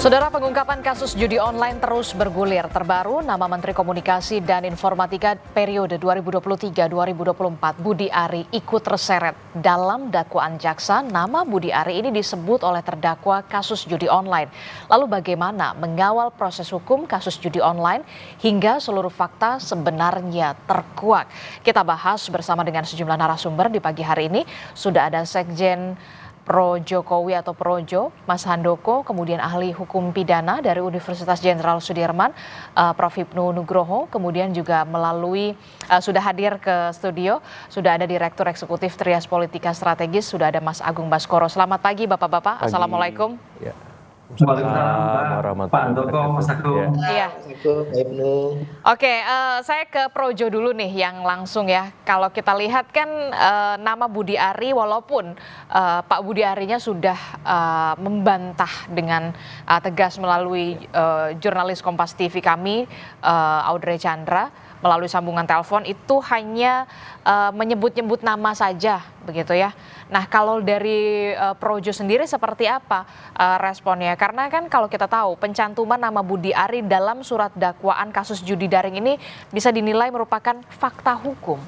Saudara, pengungkapan kasus judi online terus bergulir. Terbaru, nama Menteri Komunikasi dan Informatika periode 2023-2024 Budi Ari ikut terseret. Dalam dakwaan jaksa, nama Budi Ari ini disebut oleh terdakwa kasus judi online. Lalu bagaimana mengawal proses hukum kasus judi online hingga seluruh fakta sebenarnya terkuak? Kita bahas bersama dengan sejumlah narasumber di pagi hari ini. Sudah ada Sekjen Pro Jokowi atau Projo, Mas Handoko, kemudian ahli hukum pidana dari Universitas Jenderal Sudirman, Prof. Hipnu Nugroho, kemudian juga melalui sudah hadir ke studio, sudah ada Direktur Eksekutif Trias Politika Strategis, sudah ada Mas Agung Baskoro. Selamat pagi Bapak-Bapak, Assalamualaikum. Ya. Waalaikumsalam, Pak Handoko, Mas Agung. Iya. Oke, saya ke Projo dulu nih yang langsung ya. Kalau kita lihat kan nama Budi Ari, walaupun Pak Budi Arinya sudah membantah dengan tegas melalui jurnalis Kompas TV kami, Audrey Chandra, melalui sambungan telepon itu hanya menyebut-nyebut nama saja begitu ya. Nah, kalau dari Projo sendiri seperti apa responnya? Karena kan kalau kita tahu pencantuman nama Budi Ari dalam surat dakwaan kasus judi daring ini bisa dinilai merupakan fakta hukum.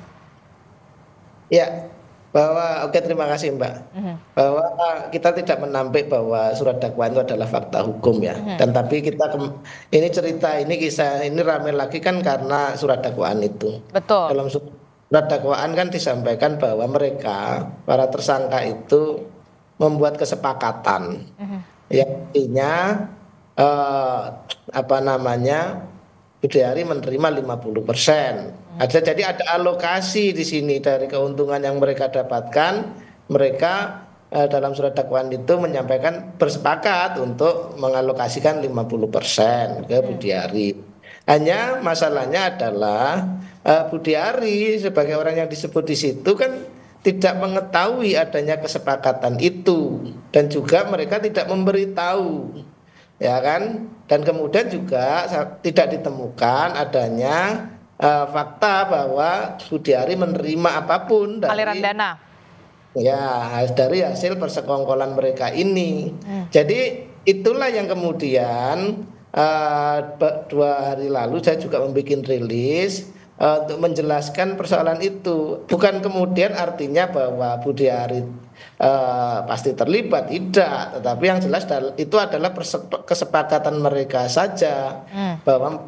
Ya, terima kasih Mbak. Bahwa kita tidak menampik bahwa surat dakwaan itu adalah fakta hukum ya. Dan tapi kita ini cerita, ini kisah, ini ramai lagi kan karena surat dakwaan itu. Betul. Dalam surat dakwaan kan disampaikan bahwa mereka, para tersangka itu membuat kesepakatan. Yang artinya Budi Ari menerima 50%. Jadi ada alokasi di sini dari keuntungan yang mereka dapatkan. Mereka dalam surat dakwaan itu menyampaikan bersepakat untuk mengalokasikan 50% ke Budi Ari. Hanya masalahnya adalah Budi Ari sebagai orang yang disebut di situ kan tidak mengetahui adanya kesepakatan itu dan juga mereka tidak memberitahu, ya kan? Dan kemudian juga tidak ditemukan adanya fakta bahwa Budi Ari menerima apapun dari aliran dana. Ya, dari hasil persekongkolan mereka ini. Jadi itulah yang kemudian 2 hari lalu saya juga membuat rilis untuk menjelaskan persoalan itu. Bukan kemudian artinya bahwa Budi Ari pasti terlibat, tidak. Tetapi yang jelas itu adalah kesepakatan mereka saja bahwa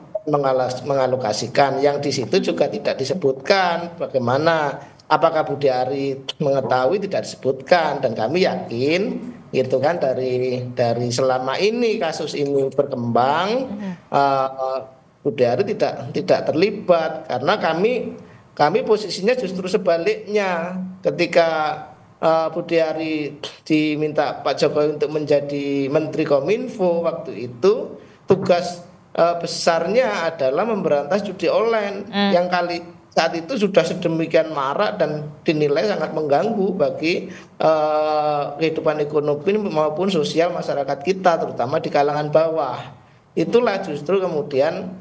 mengalokasikan. Yang di situ juga tidak disebutkan bagaimana, apakah Budi Ari mengetahui, tidak disebutkan. Dan kami yakin gitu kan dari selama ini kasus ini berkembang, Budi Ari tidak terlibat karena kami posisinya justru sebaliknya. Ketika Budi Ari diminta Pak Jokowi untuk menjadi Menteri Kominfo waktu itu, tugas besarnya adalah memberantas judi online yang saat itu sudah sedemikian marak dan dinilai sangat mengganggu bagi kehidupan ekonomi maupun sosial masyarakat kita, terutama di kalangan bawah. Itulah justru kemudian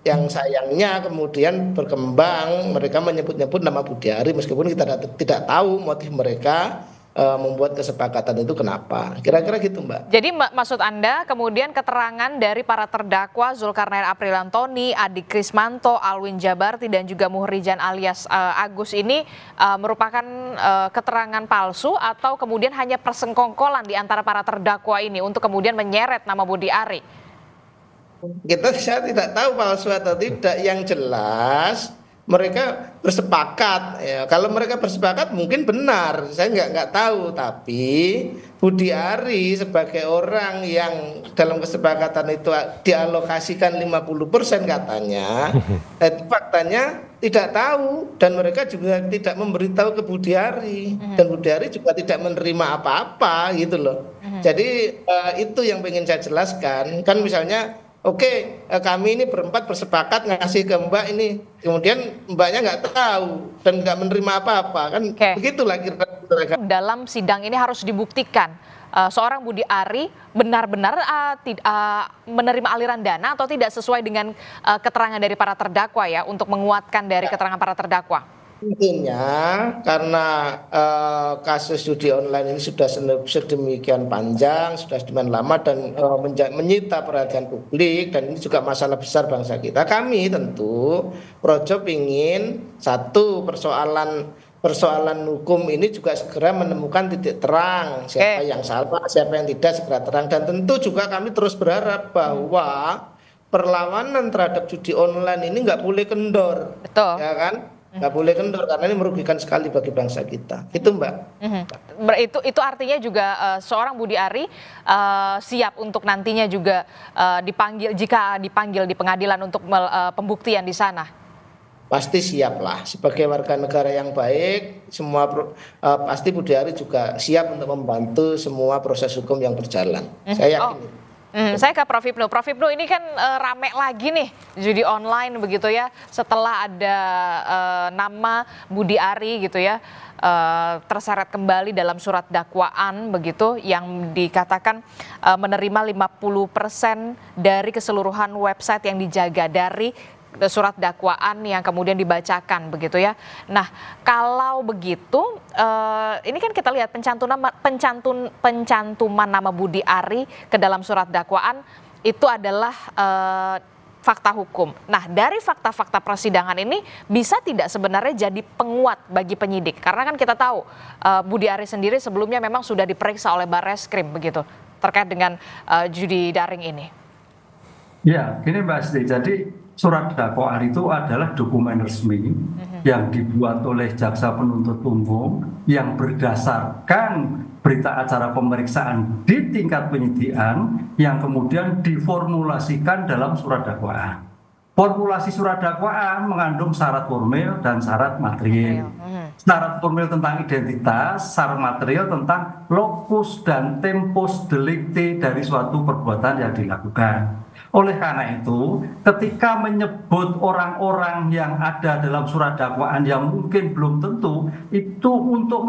yang sayangnya kemudian berkembang, mereka menyebut-nyebut nama Budi Ari meskipun kita tidak tahu motif mereka membuat kesepakatan itu kenapa. Kira-kira gitu Mbak. Jadi maksud Anda kemudian keterangan dari para terdakwa Zulkarnain Aprilantoni, Adi Krismanto, Alwin Jabarti dan juga Muhrijan alias Agus ini merupakan keterangan palsu atau kemudian hanya persengkongkolan di antara para terdakwa ini untuk kemudian menyeret nama Budi Ari? Saya tidak tahu palsu atau tidak. Yang jelas mereka bersepakat. Ya, kalau mereka bersepakat mungkin benar. Saya nggak tahu. Tapi Budi Ari sebagai orang yang dalam kesepakatan itu dialokasikan 50% katanya, itu faktanya tidak tahu dan mereka juga tidak memberitahu ke Budi Ari dan Budi Ari juga tidak menerima apa-apa gitu loh. Jadi itu yang ingin saya jelaskan. Kan misalnya oke, kami ini berempat bersepakat ngasih ke Mbak ini, kemudian Mbaknya nggak tahu dan nggak menerima apa-apa, kan begitulah kira-kira. Dalam sidang ini harus dibuktikan seorang Budi Ari benar-benar menerima aliran dana atau tidak sesuai dengan keterangan dari para terdakwa ya, untuk menguatkan dari keterangan para terdakwa. Tentunya karena kasus judi online ini sudah sedemikian panjang, sudah sedemikian lama dan menyita perhatian publik dan ini juga masalah besar bangsa kita. Kami tentu Projo ingin satu persoalan hukum ini juga segera menemukan titik terang siapa yang salah, siapa yang tidak segera terang dan tentu juga kami terus berharap bahwa perlawanan terhadap judi online ini nggak boleh kendor, Betul. ya kan? Nggak boleh kendor karena ini merugikan sekali bagi bangsa kita. Itu Mbak. Itu artinya juga seorang Budi Ari siap untuk nantinya juga dipanggil jika dipanggil di pengadilan untuk pembuktian di sana. Pasti siap lah sebagai warga negara yang baik. Pasti Budi Ari juga siap untuk membantu semua proses hukum yang berjalan. Saya yakin. Saya ke Prof. Hipnu. Prof. Hipnu ini kan rame lagi nih judi online begitu ya setelah ada nama Budi Ari gitu ya terseret kembali dalam surat dakwaan begitu yang dikatakan menerima 50% dari keseluruhan website yang dijaga dari surat dakwaan yang kemudian dibacakan begitu ya. Nah, kalau begitu ini kan kita lihat pencantuman nama Budi Ari ke dalam surat dakwaan itu adalah fakta hukum. Nah, dari fakta-fakta persidangan ini bisa tidak sebenarnya jadi penguat bagi penyidik? Karena kan kita tahu Budi Ari sendiri sebelumnya memang sudah diperiksa oleh Barreskrim begitu terkait dengan judi daring ini. Ya, gini Mbak Asti, jadi surat dakwaan itu adalah dokumen resmi yang dibuat oleh jaksa penuntut umum yang berdasarkan berita acara pemeriksaan di tingkat penyidikan yang kemudian diformulasikan dalam surat dakwaan. Formulasi surat dakwaan mengandung syarat formil dan syarat material. Syarat formil tentang identitas, syarat material tentang lokus dan tempus delicti dari suatu perbuatan yang dilakukan. Oleh karena itu, ketika menyebut orang-orang yang ada dalam surat dakwaan yang mungkin belum tentu, itu untuk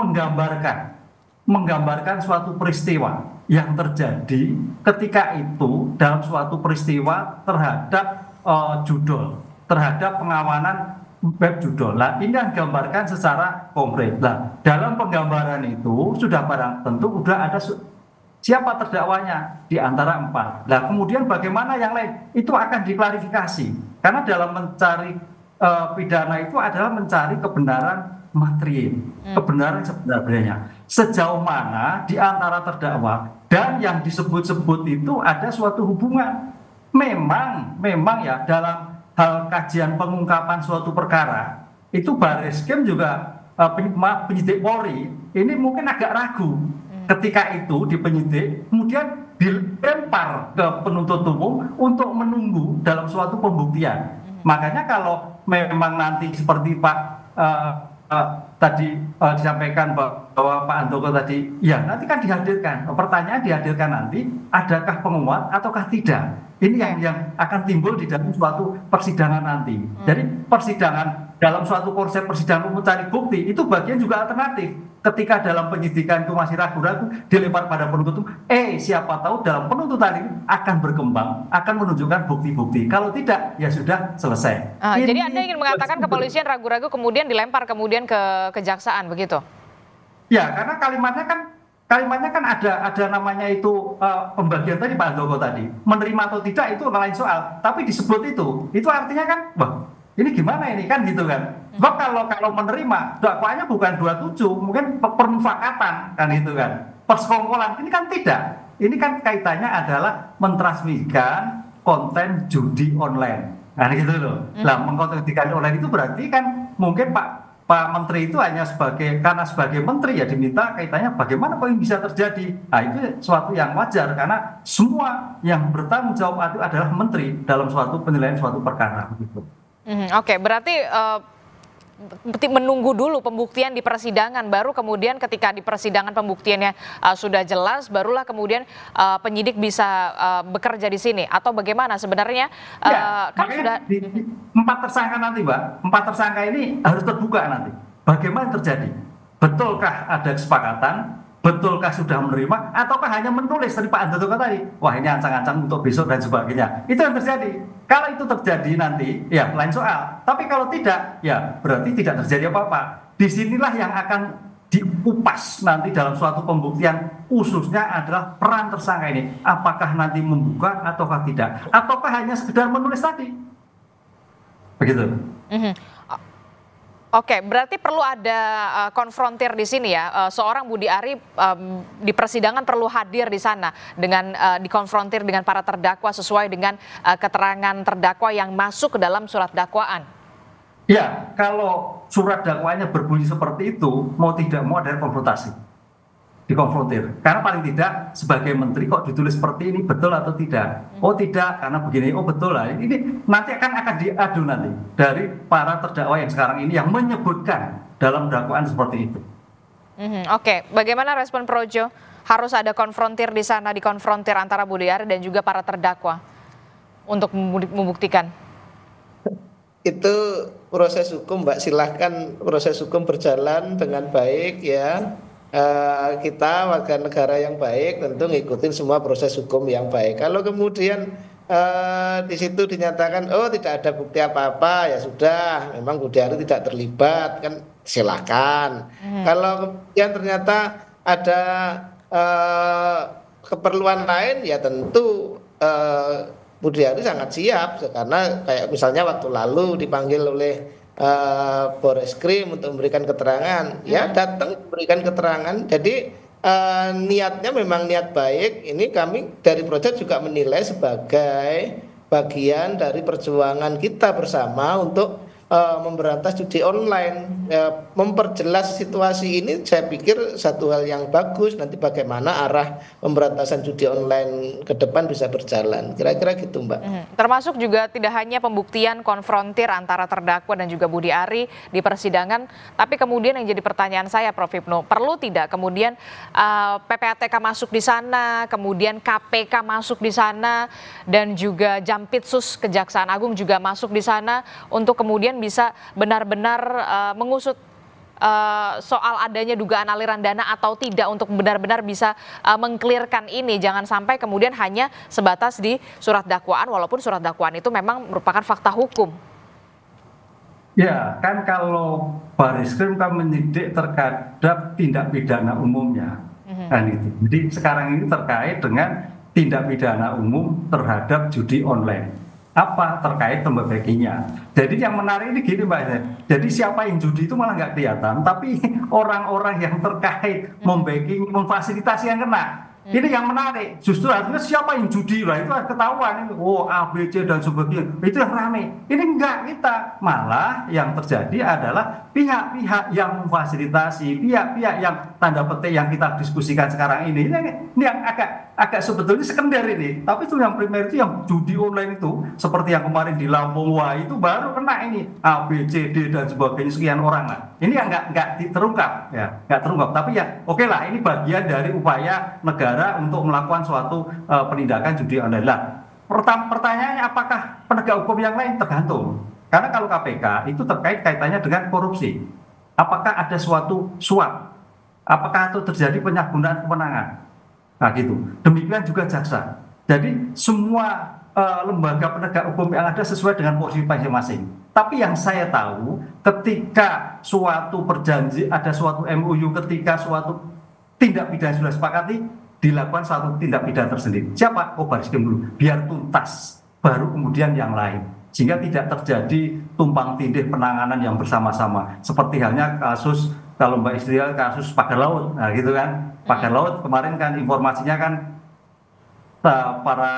menggambarkan suatu peristiwa yang terjadi ketika itu dalam suatu peristiwa terhadap judul, terhadap pengawanan web judul. Nah, ini yang digambarkan secara konkret. Nah, dalam penggambaran itu sudah barang tentu sudah ada siapa terdakwanya di antara 4. Nah, kemudian bagaimana yang lain? Itu akan diklarifikasi. Karena dalam mencari pidana itu adalah mencari kebenaran material, kebenaran sebenarnya. Sejauh mana di antara terdakwa dan yang disebut-sebut itu ada suatu hubungan. Memang ya dalam hal kajian pengungkapan suatu perkara itu Barreskrim juga penyidik Polri ini mungkin agak ragu ketika itu di penyidik kemudian dilempar ke penuntut umum untuk menunggu dalam suatu pembuktian. Makanya kalau memang nanti seperti Pak tadi disampaikan bahwa Pak Handoko tadi ya nanti kan dihadirkan, pertanyaan dihadirkan nanti adakah penguat ataukah tidak. Ini yang akan timbul di dalam suatu persidangan nanti. Jadi persidangan dalam suatu konsep persidangan mencari bukti itu bagian juga alternatif. Ketika dalam penyidikan itu masih ragu-ragu, dilempar pada penuntut, siapa tahu dalam penuntutan ini akan berkembang, akan menunjukkan bukti-bukti. Kalau tidak, ya sudah selesai. Jadi Anda ingin mengatakan kepolisian ragu-ragu kemudian dilempar kemudian ke kejaksaan, begitu? Ya, karena kalimatnya kan ada namanya itu pembagian tadi Pak Handoko tadi menerima atau tidak itu lain soal, tapi disebut itu artinya kan, wah ini gimana ini kan gitu kan. Sebab kalau menerima dakwaannya bukan 27, mungkin permufakatan kan gitu kan, persekongkolan ini kan tidak. Ini kan kaitannya adalah mentransmisikan konten judi online, kan gitu loh. Nah, mengkontensikan online itu berarti kan mungkin Pak Menteri itu hanya karena sebagai menteri ya diminta kaitannya bagaimana kok ini bisa terjadi. Nah, itu suatu yang wajar karena semua yang bertanggung jawab itu adalah menteri dalam suatu penilaian suatu perkara. Gitu. Oke, berarti menunggu dulu pembuktian di persidangan, baru kemudian ketika di persidangan pembuktiannya sudah jelas, barulah kemudian penyidik bisa bekerja di sini atau bagaimana sebenarnya? Kan sudah 4 tersangka nanti, Mbak. 4 tersangka ini harus terbuka nanti. Bagaimana terjadi? Betulkah ada kesepakatan betulkah sudah menerima ataukah hanya menulis dari Pak Handoko tadi, wah ini ancang-ancang untuk besok dan sebagainya. Itu yang terjadi. Kalau itu terjadi nanti, ya lain soal. Tapi kalau tidak, ya berarti tidak terjadi apa-apa. Disinilah yang akan diupas nanti dalam suatu pembuktian, khususnya adalah peran tersangka ini. Apakah nanti membuka ataukah tidak? Ataukah hanya sekedar menulis tadi? Begitu. Oke, berarti perlu ada konfrontir di sini ya. Seorang Budi Ari di persidangan perlu hadir di sana dengan dikonfrontir dengan para terdakwa sesuai dengan keterangan terdakwa yang masuk ke dalam surat dakwaan. Ya, kalau surat dakwaannya berbunyi seperti itu, mau tidak mau ada konfrontasi, dikonfrontir. Karena paling tidak sebagai menteri kok ditulis seperti ini, betul atau tidak? Oh tidak, karena begini. Oh betul lah. Ini nanti akan diadu nanti dari para terdakwa yang sekarang ini yang menyebutkan dalam dakwaan seperti itu. Oke, bagaimana respon Projo? Harus ada konfrontir di sana, dikonfrontir antara Budi Ari dan juga para terdakwa untuk membuktikan. Itu proses hukum, Mbak. Silahkan proses hukum berjalan dengan baik ya. Kita warga negara yang baik tentu ngikutin semua proses hukum yang baik. Kalau kemudian di situ dinyatakan oh tidak ada bukti apa-apa, ya sudah, memang Budi Ari tidak terlibat, kan silakan. Kalau kemudian ternyata ada keperluan lain, ya tentu Budi Ari sangat siap, karena kayak misalnya waktu lalu dipanggil oleh Barreskrim untuk memberikan keterangan, ya datang memberikan keterangan. Jadi niatnya memang niat baik. Ini kami dari Project juga menilai sebagai bagian dari perjuangan kita bersama untuk memberantas judi online. Memperjelas situasi ini saya pikir satu hal yang bagus. Nanti bagaimana arah pemberantasan judi online ke depan bisa berjalan. Kira-kira gitu, Mbak. Termasuk juga tidak hanya pembuktian konfrontir antara terdakwa dan juga Budi Ari di persidangan, tapi kemudian yang jadi pertanyaan saya, Prof. Hipnu, perlu tidak kemudian PPATK masuk di sana, kemudian KPK masuk di sana, dan juga Jampitsus Kejaksaan Agung juga masuk di sana untuk kemudian bisa benar-benar mengusut soal adanya dugaan aliran dana atau tidak, untuk benar-benar bisa mengklirkan ini. Jangan sampai kemudian hanya sebatas di surat dakwaan, walaupun surat dakwaan itu memang merupakan fakta hukum. Ya, kan kalau Barreskrim kan menyidik terhadap tindak pidana umumnya, kan itu. Jadi sekarang ini terkait dengan tindak pidana umum terhadap judi online. Apa terkait pembagiannya. Jadi yang menarik ini gini, Mbak. Jadi siapa yang judi itu malah nggak kelihatan, tapi orang-orang yang terkait membacking, memfasilitasi yang kena. Ini yang menarik. Justru artinya siapa yang judi lah itu ketahuan. Oh A, B, C dan sebagainya. Itu yang rame. Ini enggak kita. Malah yang terjadi adalah pihak-pihak yang memfasilitasi, pihak-pihak yang tanda petik yang kita diskusikan sekarang ini yang agak sebetulnya sekunder ini. Tapi itu yang primer itu yang judi online itu, seperti yang kemarin di Lampung, wah itu baru kena ini A, B, C, D dan sebagainya sekian orang lah. Ini yang nggak terungkap ya, nggak terungkap. Tapi ya oke lah, ini bagian dari upaya negara untuk melakukan suatu penindakan judi online lah. Pertanyaannya apakah penegak hukum yang lain? Tergantung. Karena kalau KPK itu terkait kaitannya dengan korupsi. Apakah ada suatu suap? Apakah itu terjadi penyalahgunaan kewenangan? Nah gitu. Demikian juga jaksa. Jadi semua lembaga penegak hukum yang ada sesuai dengan posisi masing-masing. Tapi yang saya tahu, ketika suatu ada suatu MOU, ketika suatu tindak pidana sudah sepakati, dilakukan suatu tindak pidana tersendiri. Siapa? Oh, Barreskrim dulu. Biar tuntas, baru kemudian yang lain. Sehingga tidak terjadi tumpang tindih penanganan yang bersama-sama. Seperti halnya kasus, kalau Mbak Istrial, kasus pagar laut. Nah gitu kan. Pagar laut kemarin kan informasinya kan para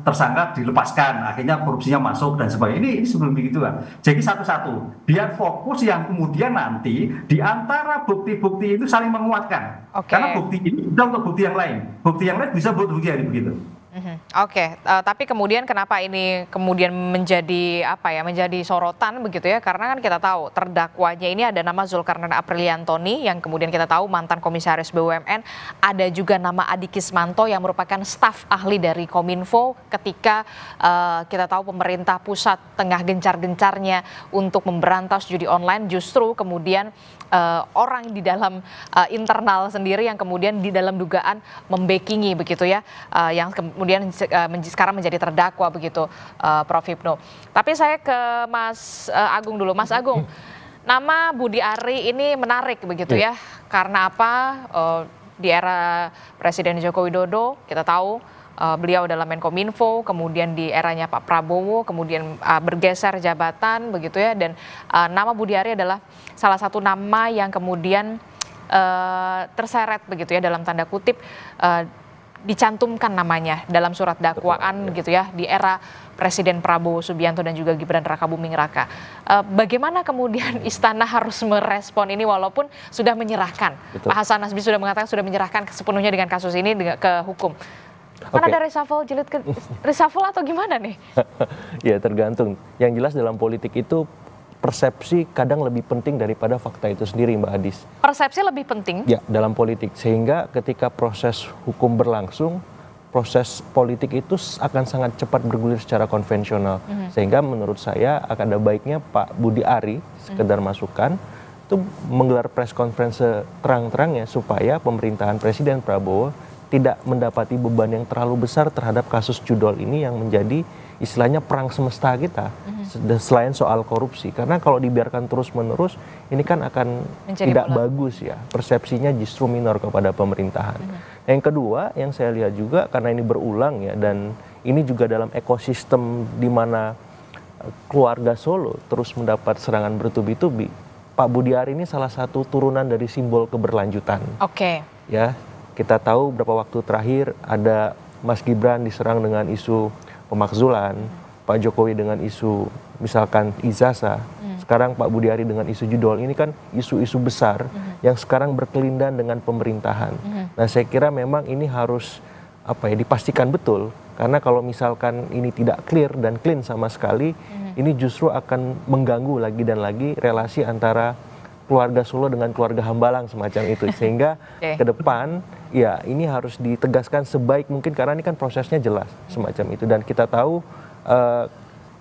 tersangka dilepaskan, akhirnya korupsinya masuk dan sebagainya. Ini sebelum begitu kan. Jadi satu-satu, biar fokus yang kemudian nanti di antara bukti-bukti itu saling menguatkan. Karena bukti ini sudah untuk bukti yang lain. Bukti yang lain bisa buat bukti yang begitu. Oke, tapi kemudian kenapa ini kemudian menjadi apa ya, menjadi sorotan begitu ya? Karena kan kita tahu terdakwanya ini ada nama Zulkarnain Apriliantoni yang kemudian kita tahu mantan komisaris BUMN, ada juga nama Adi Kismanto yang merupakan staf ahli dari Kominfo ketika kita tahu pemerintah pusat tengah gencar-gencarnya untuk memberantas judi online, justru kemudian orang di dalam internal sendiri yang kemudian di dalam dugaan membackingi begitu ya, yang kemudian sekarang menjadi terdakwa begitu, Prof. Hipnu. Tapi saya ke Mas Agung dulu. Mas Agung, nama Budi Ari ini menarik begitu ya, karena apa? Di era Presiden Joko Widodo kita tahu beliau adalah Menkominfo, kemudian di eranya Pak Prabowo, kemudian bergeser jabatan begitu ya, dan nama Budi Ari adalah salah satu nama yang kemudian terseret begitu ya dalam tanda kutip, dicantumkan namanya dalam surat dakwaan gitu ya di era Presiden Prabowo Subianto dan juga Gibran Rakabuming Raka. Bagaimana kemudian Istana harus merespon ini walaupun sudah menyerahkan? Betul. Pak Hasan Nasbi sudah mengatakan sudah menyerahkan sepenuhnya dengan kasus ini ke hukum. Kan ada reshuffle jilid ke reshuffle atau gimana nih? Ya tergantung. Yang jelas dalam politik itu persepsi kadang lebih penting daripada fakta itu sendiri, Mbak Adis. Persepsi lebih penting? Ya, dalam politik. Sehingga ketika proses hukum berlangsung, proses politik itu akan sangat cepat bergulir secara konvensional. Sehingga menurut saya akan ada baiknya Pak Budi Ari, sekedar masukan, itu menggelar press conference terang-terangnya supaya pemerintahan Presiden Prabowo tidak mendapati beban yang terlalu besar terhadap kasus judol ini yang menjadi istilahnya perang semesta kita, selain soal korupsi. Karena kalau dibiarkan terus-menerus, ini kan akan tidak bagus ya, persepsinya justru minor kepada pemerintahan. Yang kedua, yang saya lihat juga, karena ini berulang ya, dan ini juga dalam ekosistem di mana keluarga Solo terus mendapat serangan bertubi-tubi, Pak Budi Ari ini salah satu turunan dari simbol keberlanjutan. Oke. Ya, kita tahu beberapa waktu terakhir ada Mas Gibran diserang dengan isu pemakzulan, Pak Jokowi dengan isu misalkan ijazah, sekarang Pak Budi Ari dengan isu judol. Ini kan isu-isu besar yang sekarang berkelindan dengan pemerintahan. Nah, saya kira memang ini harus dipastikan betul, karena kalau misalkan ini tidak clear dan clean sama sekali, ini justru akan mengganggu lagi dan lagi relasi antara keluarga Solo dengan keluarga Hambalang semacam itu, sehingga ke depan ya ini harus ditegaskan sebaik mungkin, karena ini kan prosesnya jelas semacam itu, dan kita tahu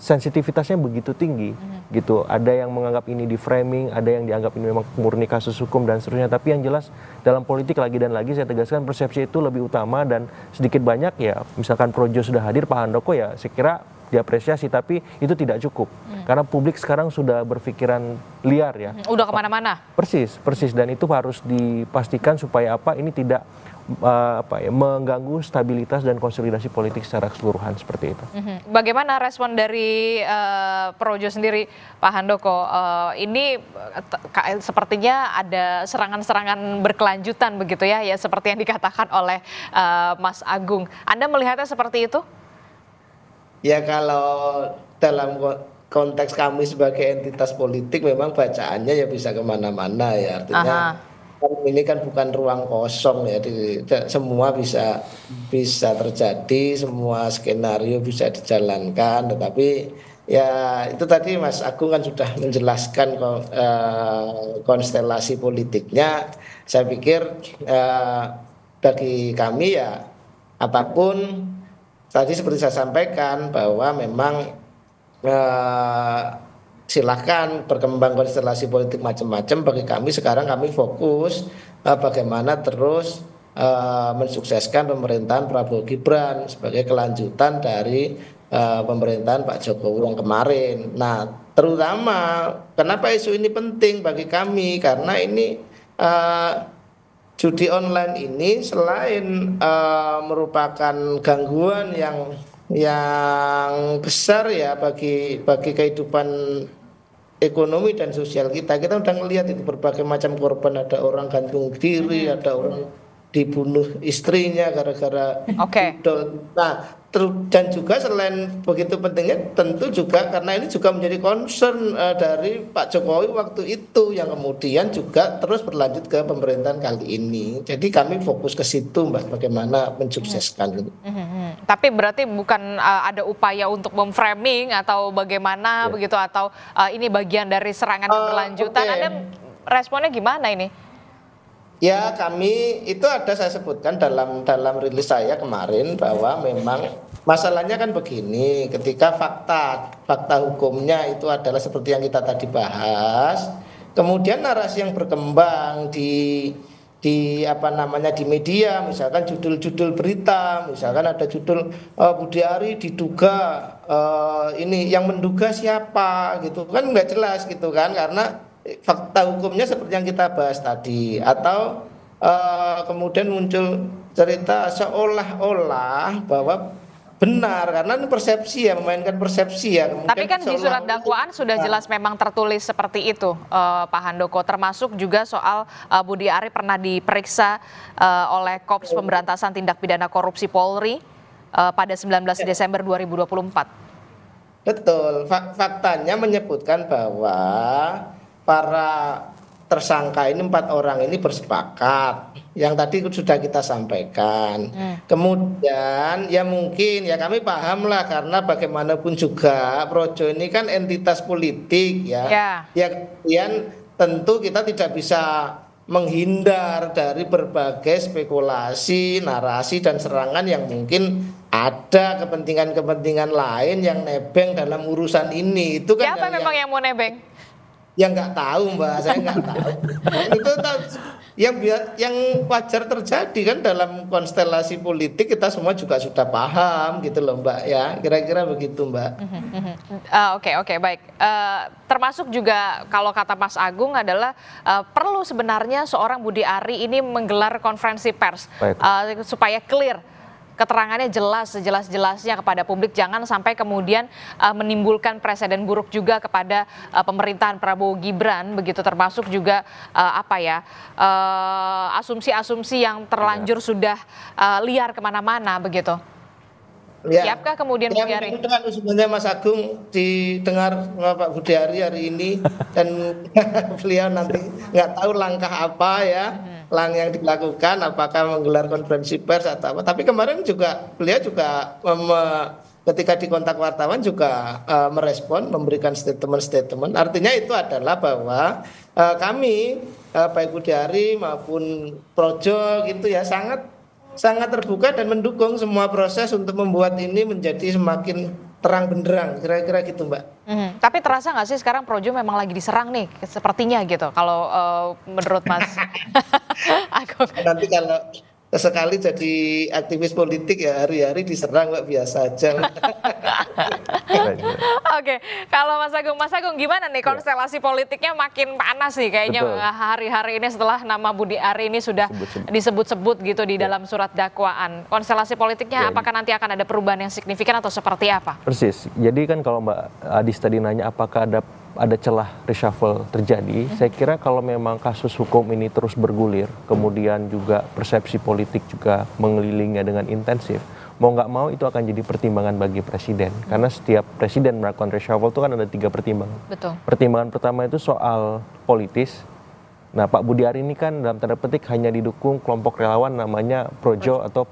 sensitivitasnya begitu tinggi gitu. Ada yang menganggap ini di framing, ada yang dianggap ini memang murni kasus hukum dan seterusnya. Tapi yang jelas dalam politik lagi dan lagi saya tegaskan persepsi itu lebih utama, dan sedikit banyak ya misalkan Projo sudah hadir, Pak Handoko ya saya kira diapresiasi, tapi itu tidak cukup karena publik sekarang sudah berpikiran liar ya. Udah kemana-mana. Persis, dan itu harus dipastikan supaya ini tidak mengganggu stabilitas dan konsolidasi politik secara keseluruhan seperti itu. Bagaimana respon dari Projo sendiri, Pak Handoko? Ini sepertinya ada serangan-serangan berkelanjutan begitu ya, seperti yang dikatakan oleh Mas Agung. Anda melihatnya seperti itu? Ya, kalau dalam konteks kami sebagai entitas politik memang bacaannya ya bisa kemana-mana ya, artinya ini kan bukan ruang kosong ya, semua bisa terjadi, semua skenario bisa dijalankan, tetapi ya itu tadi Mas Agung kan sudah menjelaskan konstelasi politiknya. Saya pikir bagi kami ya apapun, tadi seperti saya sampaikan bahwa memang silakan berkembang konstelasi politik macam-macam. Bagi kami sekarang kami fokus bagaimana terus mensukseskan pemerintahan Prabowo Gibran sebagai kelanjutan dari pemerintahan Pak Jokowi yang kemarin. Nah, terutama kenapa isu ini penting bagi kami, karena ini judi online ini selain merupakan gangguan yang besar ya bagi kehidupan ekonomi dan sosial kita. Kita udah ngelihat itu berbagai macam korban, ada orang gantung diri, ada orang dibunuh istrinya gara-gara judol. Nah, dan juga selain begitu pentingnya tentu juga karena ini juga menjadi concern dari Pak Jokowi waktu itu yang kemudian juga terus berlanjut ke pemerintahan kali ini. Jadi kami fokus ke situ Mbak, bagaimana mensukseskan itu. Tapi berarti bukan ada upaya untuk memframing atau bagaimana begitu, atau ini bagian dari serangan yang berlanjutan. Anda responnya gimana ini? Ya, kami itu ada saya sebutkan dalam rilis saya kemarin bahwa memang masalahnya kan begini, ketika fakta hukumnya itu adalah seperti yang kita tadi bahas, kemudian narasi yang berkembang di media, misalkan judul-judul berita, misalkan ada judul Budi Ari diduga, ini yang menduga siapa gitu kan, nggak jelas gitu kan, karena fakta hukumnya seperti yang kita bahas tadi, atau kemudian muncul cerita seolah-olah bahwa benar, karena ini persepsi ya, memainkan persepsi ya. Tapi kan di surat dakwaan sudah jelas memang tertulis seperti itu, Pak Handoko, termasuk juga soal Budi Ari pernah diperiksa oleh Korps Pemberantasan Tindak Pidana Korupsi Polri pada 19 Desember 2024. Betul, faktanya menyebutkan bahwa para tersangka ini 4 orang ini bersepakat yang tadi sudah kita sampaikan. Kemudian ya mungkin ya kami paham lah, karena bagaimanapun juga Projo ini kan entitas politik ya. Ya kemudian tentu kita tidak bisa menghindar dari berbagai spekulasi, narasi dan serangan yang mungkin ada kepentingan-kepentingan lain yang nebeng dalam urusan ini. Itu kan siapa memang yang mau nebeng? Ya nggak tahu Mbak, saya nggak tahu. Itu yang wajar terjadi kan dalam konstelasi politik, kita semua juga sudah paham gitu loh Mbak ya, kira-kira begitu Mbak. Oke, baik. Termasuk juga kalau kata Mas Agung adalah perlu sebenarnya seorang Budi Ari ini menggelar konferensi pers supaya clear, keterangannya jelas sejelas-jelasnya kepada publik, jangan sampai kemudian menimbulkan presiden buruk juga kepada pemerintahan Prabowo Gibran begitu, termasuk juga asumsi-asumsi yang terlanjur sudah liar kemana-mana begitu. Siapkah kemudian Budi Ari? Dengan usulannya Mas Agung didengar Pak Budi Ari hari ini dan beliau nanti nggak tahu langkah apa ya yang dilakukan, apakah menggelar konferensi pers atau apa. Tapi kemarin juga beliau juga ketika dikontak wartawan juga merespon, memberikan statement. Artinya itu adalah bahwa kami baik Budi Ari maupun Projo gitu ya sangat terbuka dan mendukung semua proses untuk membuat ini menjadi semakin terang benderang, kira-kira gitu Mbak. Tapi terasa nggak sih sekarang Projo memang lagi diserang nih, sepertinya gitu, kalau menurut Mas Agung? Nanti kalau sekali jadi aktivis politik ya hari-hari diserang Mbak, biasa aja. Oke, kalau Mas Agung gimana nih konstelasi politiknya makin panas nih kayaknya hari-hari ini setelah nama Budi Ari ini sudah disebut-sebut gitu di dalam surat dakwaan. Konstelasi politiknya apakah nanti akan ada perubahan yang signifikan atau seperti apa? Persis, jadi kan kalau Mbak Adis tadi nanya apakah ada celah reshuffle terjadi, saya kira kalau memang kasus hukum ini terus bergulir, kemudian juga persepsi politik juga mengelilinginya dengan intensif, mau nggak mau itu akan jadi pertimbangan bagi presiden. Karena setiap presiden melakukan reshuffle itu kan ada 3 pertimbangan. Betul. Pertimbangan pertama itu soal politis. Nah Pak Budi Ari ini kan dalam tanda petik hanya didukung kelompok relawan namanya Projo atau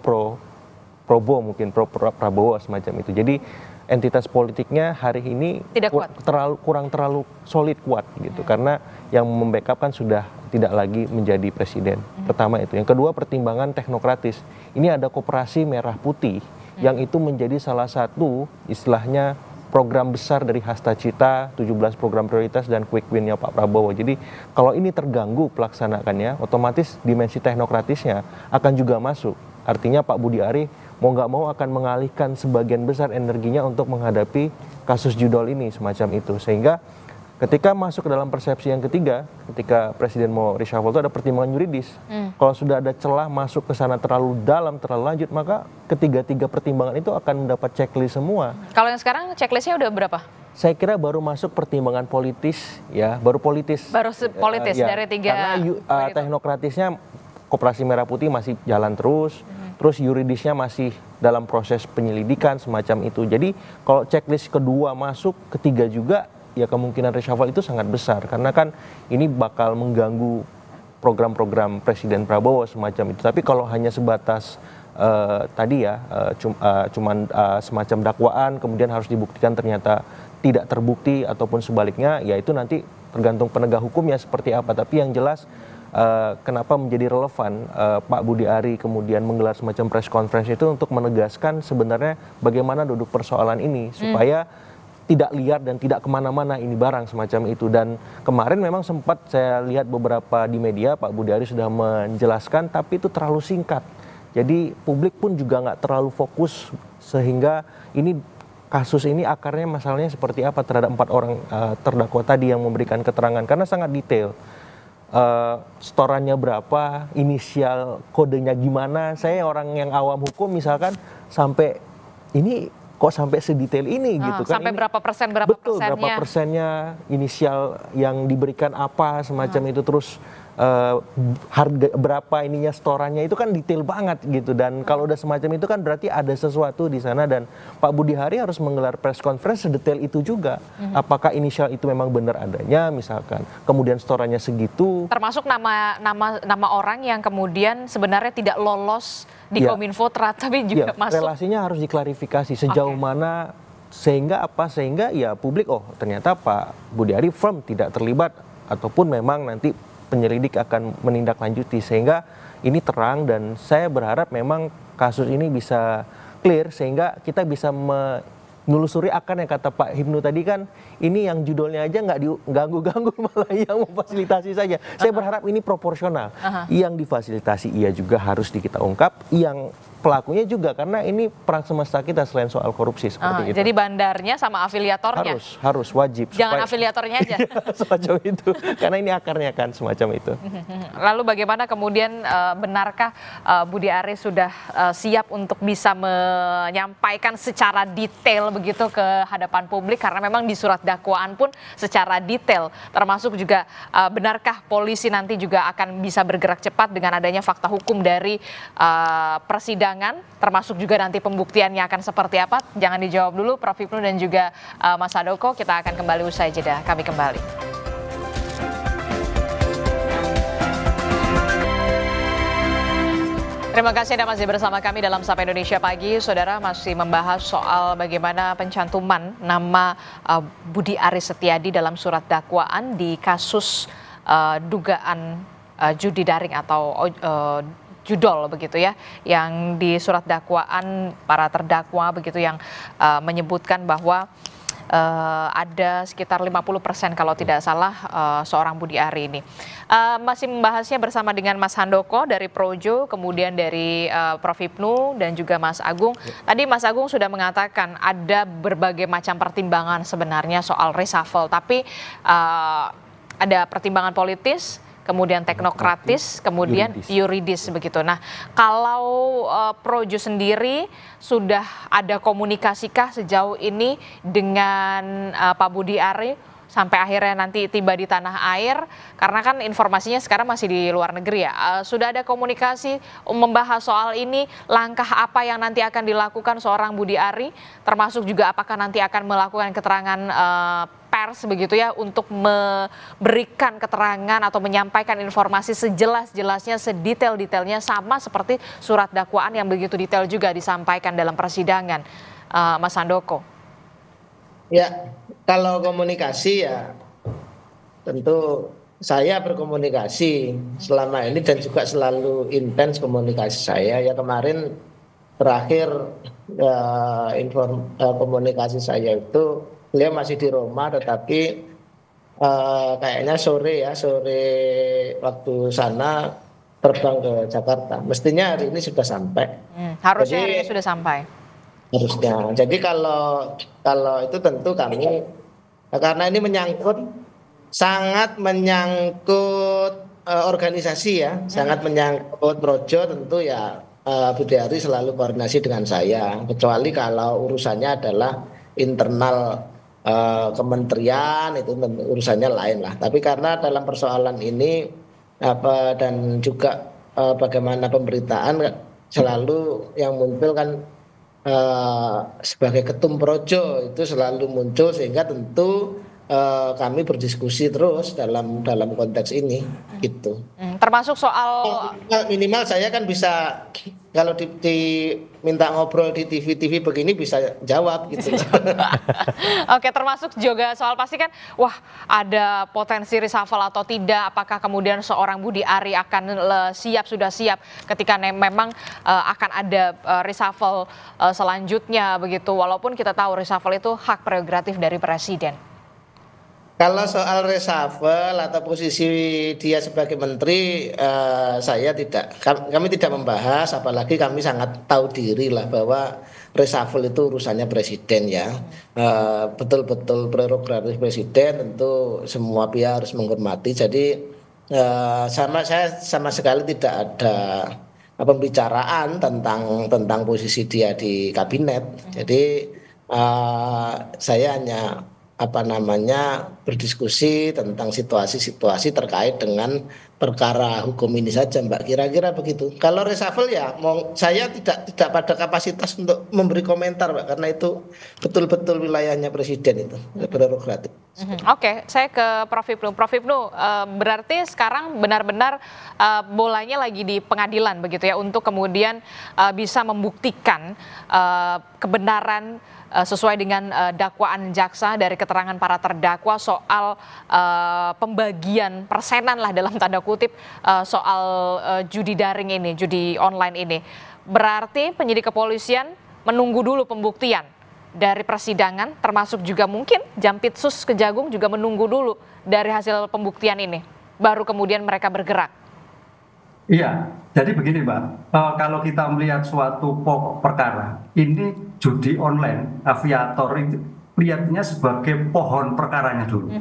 Probo mungkin, Prabowo semacam itu. Jadi entitas politiknya hari ini kurang terlalu solid kuat gitu, karena yang membackup kan sudah tidak lagi menjadi presiden. Pertama itu. Yang kedua pertimbangan teknokratis. Ini ada koperasi merah putih yang itu menjadi salah satu istilahnya program besar dari Hasta Cita, 17 program prioritas dan quick win-nya Pak Prabowo. Jadi kalau ini terganggu pelaksanakannya, otomatis dimensi teknokratisnya akan juga masuk. Artinya Pak Budi Ari mau nggak mau akan mengalihkan sebagian besar energinya untuk menghadapi kasus judol ini semacam itu. Sehingga ketika masuk ke dalam persepsi yang ketiga, ketika presiden mau reshuffle itu ada pertimbangan yuridis. Kalau sudah ada celah masuk ke sana terlalu dalam, terlalu lanjut, maka ketiga-tiga pertimbangan itu akan mendapat checklist semua. Kalau yang sekarang checklistnya udah berapa? Saya kira baru masuk pertimbangan politis, ya, baru politis. Baru politis dari 3. Karena teknokratisnya Koperasi Merah Putih masih jalan terus, terus yuridisnya masih dalam proses penyelidikan semacam itu. Jadi kalau checklist kedua masuk, ketiga juga, ya kemungkinan reshuffle itu sangat besar karena kan ini bakal mengganggu program-program Presiden Prabowo semacam itu. Tapi kalau hanya sebatas tadi ya cuman semacam dakwaan kemudian harus dibuktikan ternyata tidak terbukti ataupun sebaliknya, ya itu nanti tergantung penegak hukumnya seperti apa. Tapi yang jelas kenapa menjadi relevan Pak Budi Ari kemudian menggelar semacam press conference itu untuk menegaskan sebenarnya bagaimana duduk persoalan ini supaya tidak liar dan tidak kemana-mana ini barang semacam itu. Dan kemarin memang sempat saya lihat beberapa di media Pak Budi Ari sudah menjelaskan, tapi itu terlalu singkat. Jadi publik pun juga nggak terlalu fokus sehingga ini kasus ini akarnya masalahnya seperti apa terhadap 4 orang terdakwa tadi yang memberikan keterangan karena sangat detail. Setorannya berapa, inisial kodenya gimana. Saya orang yang awam hukum misalkan sampai ini kok sampai sedetail ini gitu kan. Sampai ini, berapa persen, berapa betul, persennya. berapa persennya, inisial yang diberikan apa semacam itu, terus harga berapa ininya setorannya itu kan detail banget gitu. Dan kalau udah semacam itu kan berarti ada sesuatu di sana dan Pak Budi Ari harus menggelar press conference sedetail itu juga. Apakah inisial itu memang benar adanya misalkan, kemudian setorannya segitu. Termasuk nama orang yang kemudian sebenarnya tidak lolos di Kominfo tapi juga masuk. Relasinya harus diklarifikasi sejauh mana sehingga ya publik ternyata Pak Budi Ari firm tidak terlibat ataupun memang nanti penyelidik akan menindaklanjuti sehingga ini terang. Dan saya berharap memang kasus ini bisa clear sehingga kita bisa menelusuri akar yang kata Pak Hipnu tadi kan, ini yang judulnya aja nggak diganggu-ganggu malah yang memfasilitasi saja. Saya berharap ini proporsional. Yang difasilitasi ia juga harus kita ungkap, yang pelakunya juga, karena ini perang semesta kita selain soal korupsi seperti itu. Jadi bandarnya sama afiliatornya? Harus wajib. Jangan afiliatornya aja? Semacam itu, karena ini akarnya kan semacam itu. Lalu bagaimana kemudian benarkah Budi Ari sudah siap untuk bisa menyampaikan secara detail begitu ke hadapan publik, karena memang di surat dakwaan pun secara detail, termasuk juga benarkah polisi nanti juga akan bisa bergerak cepat dengan adanya fakta hukum dari persidangan, termasuk juga nanti pembuktiannya akan seperti apa? Jangan dijawab dulu Prof. Hipnu dan juga Mas Handoko, kita akan kembali usai jeda. Kami kembali. Terima kasih Anda masih bersama kami dalam Sapa Indonesia Pagi. Saudara, masih membahas soal bagaimana pencantuman nama Budi Ari Setiadi dalam surat dakwaan di kasus dugaan judi daring atau judol begitu ya, yang di surat dakwaan para terdakwa begitu yang menyebutkan bahwa ada sekitar 50% kalau tidak salah seorang Budi Ari ini. Masih membahasnya bersama dengan Mas Handoko dari Projo, kemudian dari Prof. Hipnu dan juga Mas Agung. Tadi Mas Agung sudah mengatakan ada berbagai macam pertimbangan sebenarnya soal reshuffle, tapi ada pertimbangan politis, kemudian teknokratis, kemudian yuridis begitu. Nah, kalau Projo sendiri sudah ada komunikasikah sejauh ini dengan Pak Budi Ari sampai akhirnya nanti tiba di tanah air? Karena kan informasinya sekarang masih di luar negeri ya. Sudah ada komunikasi membahas soal ini, langkah apa yang nanti akan dilakukan seorang Budi Ari, termasuk juga apakah nanti akan melakukan keterangan pers begitu ya untuk memberikan keterangan atau menyampaikan informasi sejelas-jelasnya, sedetail-detailnya, sama seperti surat dakwaan yang begitu detail juga disampaikan dalam persidangan. Mas Handoko. Ya, kalau komunikasi ya tentu saya berkomunikasi selama ini dan juga selalu intens komunikasi saya. Ya kemarin terakhir komunikasi saya itu beliau masih di Roma, tetapi kayaknya sore waktu sana terbang ke Jakarta. Mestinya hari ini sudah sampai. Harusnya hari ini sudah sampai. Harusnya. Jadi kalau itu tentu kami, karena ini sangat menyangkut organisasi ya, sangat menyangkut Projo, tentu ya Budi Ari selalu koordinasi dengan saya. Kecuali kalau urusannya adalah internal kementerian, itu urusannya lain lah. Tapi karena dalam persoalan ini dan juga bagaimana pemberitaan selalu yang muncul kan sebagai ketum projo itu selalu muncul, sehingga tentu kami berdiskusi terus dalam konteks ini gitu. Termasuk soal minimal saya kan bisa kalau diminta ngobrol di TV begini bisa jawab gitu. Oke, termasuk juga soal pasti kan, wah ada potensi reshuffle atau tidak, apakah kemudian seorang Budi Ari akan sudah siap ketika memang akan ada reshuffle selanjutnya begitu, walaupun kita tahu reshuffle itu hak prerogatif dari presiden. Kalau soal reshuffle atau posisi dia sebagai menteri, kami tidak membahas, apalagi kami sangat tahu diri lah bahwa reshuffle itu urusannya presiden ya. Betul-betul prerogatif presiden, tentu semua pihak harus menghormati. Jadi saya sama sekali tidak ada pembicaraan tentang posisi dia di kabinet. Jadi saya hanya berdiskusi tentang situasi-situasi terkait dengan perkara hukum ini saja, Mbak. Kira-kira begitu. Kalau reshuffle ya, saya tidak pada kapasitas untuk memberi komentar, Mbak, karena itu betul-betul wilayahnya presiden, itu prerogatif. Oke, saya ke Prof. Hipnu. Prof. Hipnu, berarti sekarang benar-benar bolanya lagi di pengadilan begitu ya, untuk kemudian bisa membuktikan kebenaran sesuai dengan dakwaan jaksa dari keterangan para terdakwa soal pembagian persenan lah dalam tanda kutip soal judi daring ini, judi online ini. Berarti penyidik kepolisian menunggu dulu pembuktian dari persidangan, termasuk juga mungkin Jampitsus Kejagung juga menunggu dulu dari hasil pembuktian ini, baru kemudian mereka bergerak. Iya, jadi begini Mbak, kalau kita melihat suatu pokok perkara, ini judi online, aviator itu lihatnya sebagai pohon perkaranya dulu.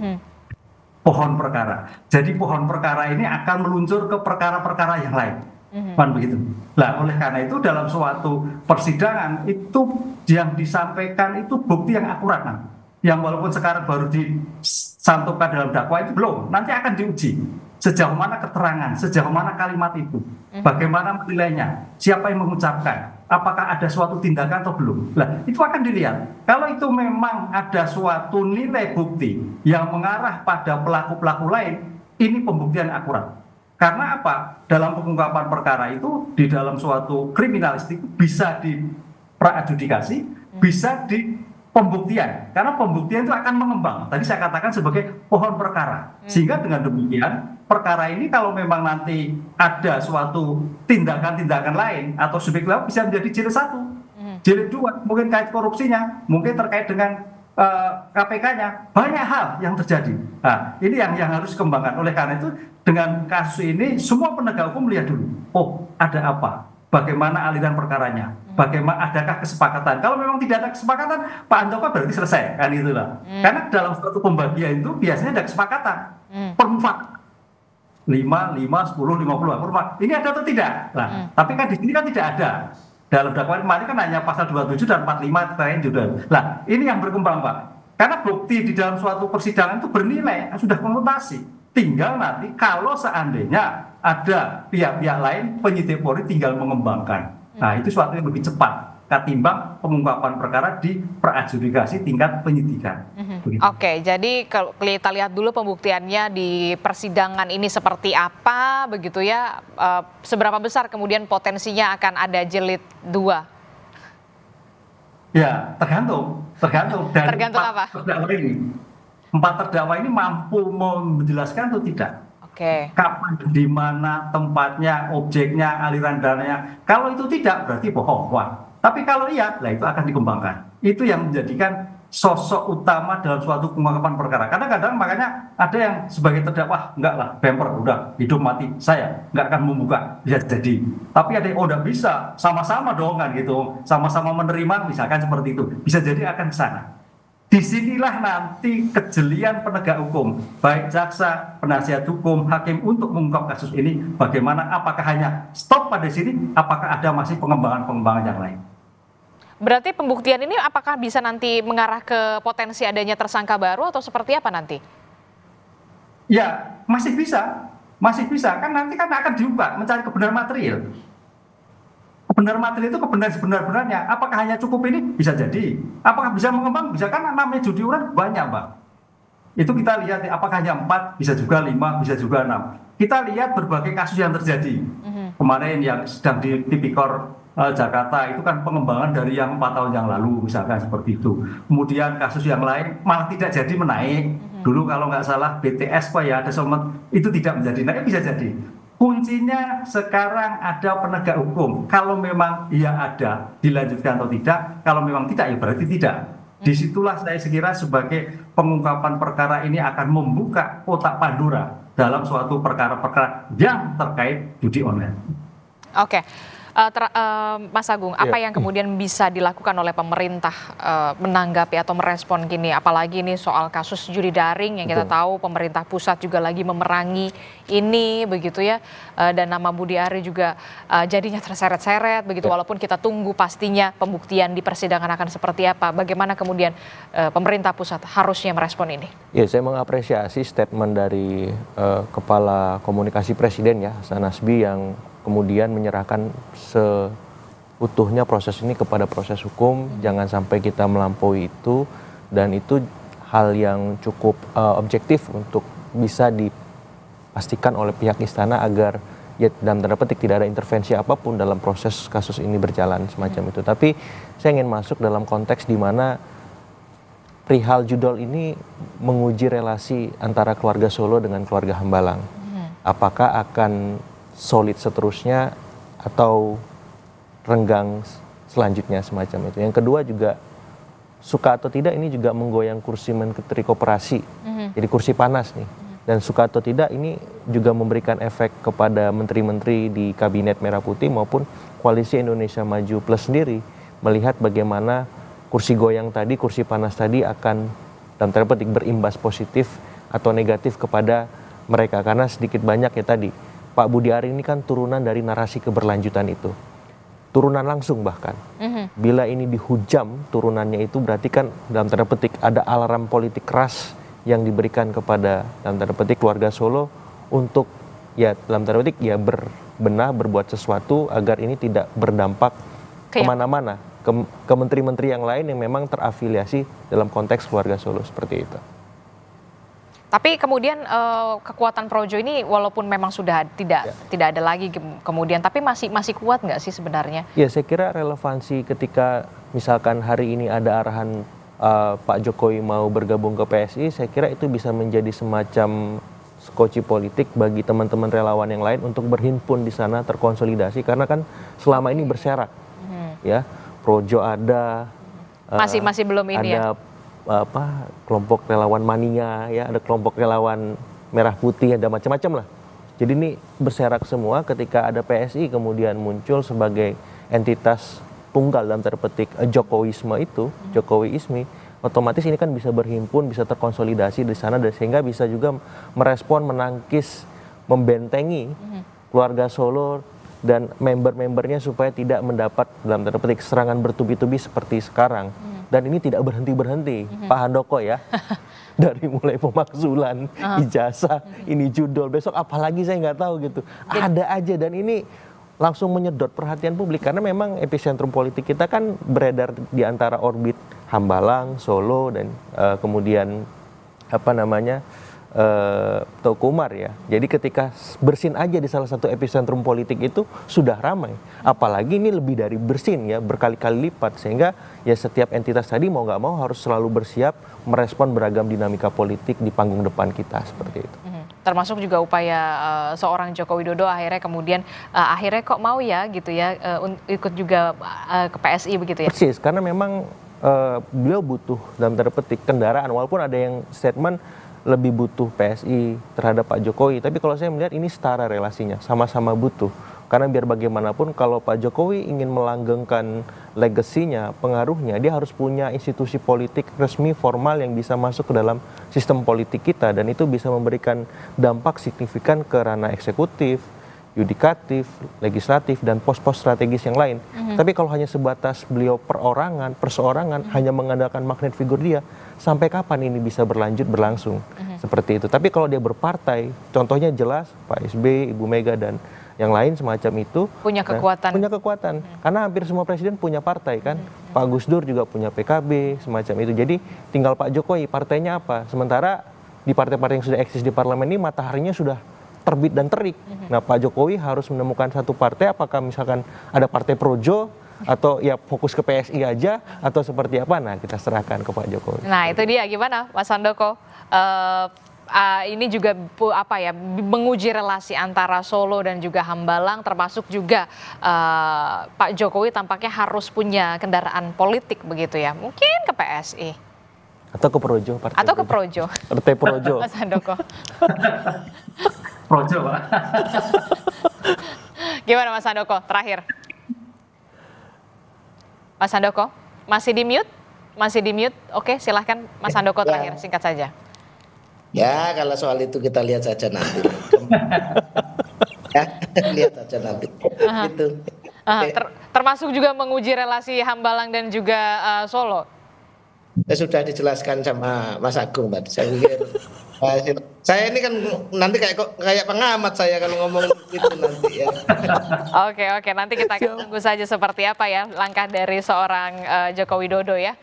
Pohon perkara. Jadi pohon perkara ini akan meluncur ke perkara-perkara yang lain. Kan begitu. Nah, oleh karena itu dalam suatu persidangan itu yang disampaikan itu bukti yang akurat. Yang walaupun sekarang baru disantumkan dalam dakwaan itu belum, nanti akan diuji. Sejauh mana keterangan, sejauh mana kalimat itu, bagaimana menilainya, siapa yang mengucapkan, apakah ada suatu tindakan atau belum. Nah, itu akan dilihat. Kalau itu memang ada suatu nilai bukti yang mengarah pada pelaku-pelaku lain, ini pembuktian akurat. Karena apa? Dalam pengungkapan perkara itu, di dalam suatu kriminalistik bisa diperadjudikasi, bisa di pembuktian, karena pembuktian itu akan mengembang. Tadi saya katakan sebagai pohon perkara. Sehingga dengan demikian, perkara ini kalau memang nanti ada suatu tindakan-tindakan lain atau subjek lain bisa menjadi jilid 1, jilid 2, mungkin kait korupsinya, mungkin terkait dengan KPK-nya, banyak hal yang terjadi. Nah, ini yang harus dikembangkan. Oleh karena itu, dengan kasus ini semua penegak hukum melihat dulu, oh ada apa? Bagaimana aliran perkaranya, bagaimana adakah kesepakatan. Kalau memang tidak ada kesepakatan, Pak Handoko berarti selesai, kan itulah. Karena dalam suatu pembagian itu biasanya ada kesepakatan, permufakat 5, 10, 50 permufakat. Ini ada atau tidak? Nah, tapi kan di sini kan tidak ada. Dalam dakwaan kemarin kan hanya pasal 27 dan 45 lain juga. Nah, ini yang berkembang, Pak. Karena bukti di dalam suatu persidangan itu bernilai, sudah konotasi. Tinggal nanti kalau seandainya ada pihak-pihak lain, penyidik Polri tinggal mengembangkan. Nah, itu suatu yang lebih cepat ketimbang pengungkapan perkara di peradjudikasi tingkat penyidikan. Oke, jadi kalau kita lihat dulu pembuktiannya di persidangan ini seperti apa, begitu ya. Seberapa besar kemudian potensinya akan ada jilid 2? Ya, tergantung dari tergantung apa? Empat terdakwa ini mampu menjelaskan atau tidak. Oke. Kapan, di mana tempatnya, objeknya, aliran dananya. Kalau itu tidak, berarti bohong. Wah. Tapi kalau iya, lah itu akan dikembangkan. Itu yang menjadikan sosok utama dalam suatu pengungkapan perkara. Kadang-kadang makanya ada yang sebagai terdakwa, enggak lah, bemper, udah hidup mati, saya enggak akan membuka, bisa jadi. Tapi ada yang, oh enggak bisa, sama-sama dong kan gitu, sama-sama menerima, misalkan seperti itu. Bisa jadi akan ke sana. Disinilah nanti kejelian penegak hukum, baik jaksa, penasihat hukum, hakim untuk mengungkap kasus ini. Bagaimana? Apakah hanya stop pada sini? Apakah ada masih pengembangan-pengembangan yang lain? Berarti pembuktian ini apakah bisa nanti mengarah ke potensi adanya tersangka baru atau seperti apa nanti? Ya, masih bisa. Masih bisa, kan nanti kan akan diubah, mencari kebenaran material. Kebenaran material itu kebenaran sebenar-benarnya. Apakah hanya cukup ini? Bisa jadi. Apakah bisa mengembang? Bisa, kan namanya judi online banyak, Pak. Itu kita lihat apakah hanya 4, bisa juga 5, bisa juga 6. Kita lihat berbagai kasus yang terjadi. Kemarin yang sedang di Tipikor Jakarta itu kan pengembangan dari yang 4 tahun yang lalu, misalkan seperti itu. Kemudian kasus yang lain malah tidak jadi menaik. Dulu kalau nggak salah BTS Pak ya, ada somet, itu tidak menjadi naik, bisa jadi. Kuncinya sekarang ada penegak hukum. Kalau memang ia ada, dilanjutkan atau tidak. Kalau memang tidak, ya berarti tidak. Disitulah saya sekira sebagai pengungkapan perkara ini akan membuka kotak Pandora dalam suatu perkara-perkara yang terkait judi online. Oke. Mas Agung, apa yang kemudian bisa dilakukan oleh pemerintah menanggapi atau merespon gini? Apalagi ini soal kasus judi daring yang kita tahu pemerintah pusat juga lagi memerangi ini, begitu ya. Dan nama Budi Ari juga jadinya terseret-seret, begitu. Walaupun kita tunggu pastinya pembuktian di persidangan akan seperti apa. Bagaimana kemudian pemerintah pusat harusnya merespon ini? Ya, saya mengapresiasi statement dari Kepala Komunikasi Presiden ya, Hasan Nasbi, yang kemudian menyerahkan seutuhnya proses ini kepada proses hukum, jangan sampai kita melampaui itu, dan itu hal yang cukup objektif untuk bisa dipastikan oleh pihak istana agar ya dalam tanda petik tidak ada intervensi apapun dalam proses kasus ini berjalan semacam itu. Tapi saya ingin masuk dalam konteks di mana perihal judol ini menguji relasi antara keluarga Solo dengan keluarga Hambalang. Apakah akan solid seterusnya atau renggang selanjutnya semacam itu. Yang kedua juga suka atau tidak ini juga menggoyang kursi Menteri Koperasi. Jadi kursi panas nih. Dan suka atau tidak ini juga memberikan efek kepada menteri-menteri di Kabinet Merah Putih maupun Koalisi Indonesia Maju Plus sendiri, melihat bagaimana kursi goyang tadi, kursi panas tadi akan dalam tanda petik berimbas positif atau negatif kepada mereka. Karena sedikit banyak ya tadi Pak Budi Ari ini kan turunan dari narasi keberlanjutan itu. Turunan langsung bahkan. Bila ini dihujam turunannya itu berarti kan dalam tanda petik ada alarm politik keras yang diberikan kepada dalam tanda petik keluarga Solo untuk ya dalam tanda petik ya berbenah, berbuat sesuatu agar ini tidak berdampak kemana-mana. Ke menteri-menteri yang lain yang memang terafiliasi dalam konteks keluarga Solo seperti itu. Tapi kemudian kekuatan Projo ini walaupun memang sudah tidak ada lagi kemudian, tapi masih kuat nggak sih sebenarnya? Ya, saya kira relevansi ketika misalkan hari ini ada arahan Pak Jokowi mau bergabung ke PSI, saya kira itu bisa menjadi semacam skoci politik bagi teman-teman relawan yang lain untuk berhimpun di sana, terkonsolidasi, karena kan selama ini berserak, ya Projo ada, masih belum ini ada, kelompok relawan mania, ya ada kelompok relawan merah putih, ada macam-macam lah. Jadi ini berserak semua ketika ada PSI kemudian muncul sebagai entitas tunggal dalam tanda petik Jokowisme itu, Jokowiisme, otomatis ini kan bisa berhimpun, bisa terkonsolidasi di sana, dan sehingga bisa juga merespon, menangkis, membentengi keluarga Solo dan member-membernya supaya tidak mendapat dalam tanda petik serangan bertubi-tubi seperti sekarang. Dan ini tidak berhenti-berhenti, Pak Handoko ya. Dari mulai pemakzulan, ijazah, ini judul, besok apalagi saya nggak tahu gitu. Ada aja, dan ini langsung menyedot perhatian publik. Karena memang epicentrum politik kita kan beredar di antara orbit Hambalang, Solo, dan kemudian Tokumar ya. Jadi ketika bersin aja di salah satu epicentrum politik itu sudah ramai. Apalagi ini lebih dari bersin ya, berkali-kali lipat. Sehingga ya setiap entitas tadi mau nggak mau harus selalu bersiap merespon beragam dinamika politik di panggung depan kita seperti itu. Termasuk juga upaya seorang Joko Widodo akhirnya kemudian akhirnya kok mau ya gitu ya ikut juga ke PSI begitu ya. Persis, karena memang beliau butuh dalam tanda petik kendaraan, walaupun ada yang statement lebih butuh PSI terhadap Pak Jokowi. Tapi kalau saya melihat ini setara relasinya, sama-sama butuh. Karena biar bagaimanapun kalau Pak Jokowi ingin melanggengkan legasinya, pengaruhnya, dia harus punya institusi politik resmi formal yang bisa masuk ke dalam sistem politik kita. Dan itu bisa memberikan dampak signifikan ke ranah eksekutif, yudikatif, legislatif, dan pos-pos strategis yang lain. Tapi kalau hanya sebatas beliau perseorangan, hanya mengandalkan magnet figur dia, sampai kapan ini bisa berlangsung? seperti itu. Tapi kalau dia berpartai, contohnya jelas Pak SBY, Ibu Mega dan yang lain semacam itu punya kekuatan. Punya kekuatan. Karena hampir semua presiden punya partai kan. Pak Gus Dur juga punya PKB semacam itu. Jadi tinggal Pak Jokowi partainya apa. Sementara di partai-partai yang sudah eksis di parlemen ini mataharinya sudah terbit dan terik. Nah, Pak Jokowi harus menemukan satu partai, apakah misalkan ada partai Projo atau ya fokus ke PSI aja atau seperti apa. Nah, kita serahkan ke Pak Jokowi. Nah, itu dia gimana Mas Handoko? Ini juga menguji relasi antara Solo dan juga Hambalang, termasuk juga Pak Jokowi tampaknya harus punya kendaraan politik begitu ya, mungkin ke PSI atau ke Projo, atau ke Projo, partai Projo. Mas Handoko. Projo, Pak. Gimana Mas Handoko? Terakhir, Mas Handoko masih di mute, Oke, silahkan Mas Handoko terakhir, singkat saja. Ya, kalau soal itu kita lihat saja nanti. Ya, lihat saja nanti. Gitu. Termasuk juga menguji relasi Hambalang dan juga Solo. Sudah dijelaskan sama Mas Agung tadi. Saya pikir saya ini kan nanti kayak pengamat saya kalau ngomong itu nanti ya. Oke, nanti kita akan tunggu saja seperti apa ya langkah dari seorang Joko Widodo ya.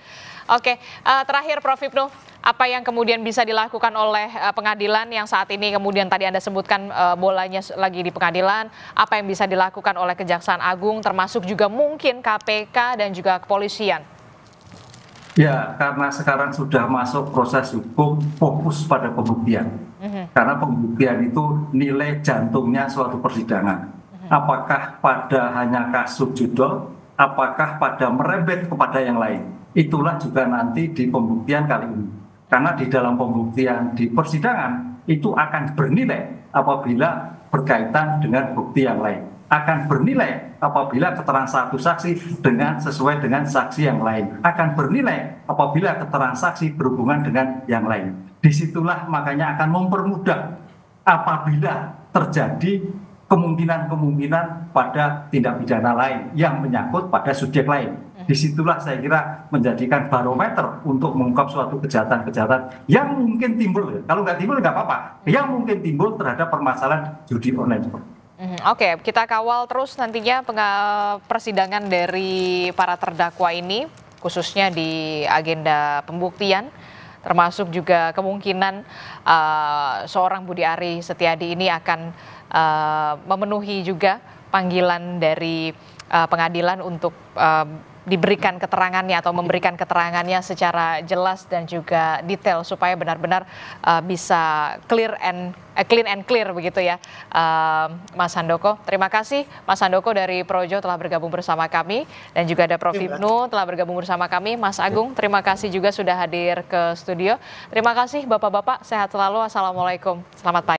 Oke, terakhir Prof. Hipnu, apa yang kemudian bisa dilakukan oleh pengadilan yang saat ini kemudian tadi Anda sebutkan bolanya lagi di pengadilan, apa yang bisa dilakukan oleh Kejaksaan Agung termasuk juga mungkin KPK dan juga kepolisian? Ya, karena sekarang sudah masuk proses hukum, fokus pada pembuktian. Karena pembuktian itu nilai jantungnya suatu persidangan. Apakah pada hanya kasus judul, apakah pada merembet kepada yang lain. Itulah juga nanti di pembuktian kali ini. Karena di dalam pembuktian di persidangan itu akan bernilai apabila berkaitan dengan bukti yang lain. Akan bernilai apabila keterangan satu saksi sesuai dengan saksi yang lain. Akan bernilai apabila keterangan saksi berhubungan dengan yang lain. Disitulah makanya akan mempermudah apabila terjadi kemungkinan pada tindak pidana lain yang menyangkut pada subjek lain. Disitulah saya kira menjadikan barometer untuk mengungkap suatu kejahatan-kejahatan yang mungkin timbul. Kalau nggak timbul nggak apa-apa. Yang mungkin timbul terhadap permasalahan judi online. Oke, kita kawal terus nantinya persidangan dari para terdakwa ini, khususnya di agenda pembuktian, termasuk juga kemungkinan seorang Budi Ari Setiadi ini akan memenuhi juga panggilan dari pengadilan untuk diberikan keterangannya atau memberikan keterangannya secara jelas dan juga detail supaya benar-benar bisa clean and clear begitu ya, Mas Handoko. Terima kasih Mas Handoko dari Projo telah bergabung bersama kami dan juga ada Prof. Hipnu telah bergabung bersama kami. Mas Agung, terima kasih juga sudah hadir ke studio. Terima kasih Bapak-bapak, sehat selalu. Assalamualaikum. Selamat pagi.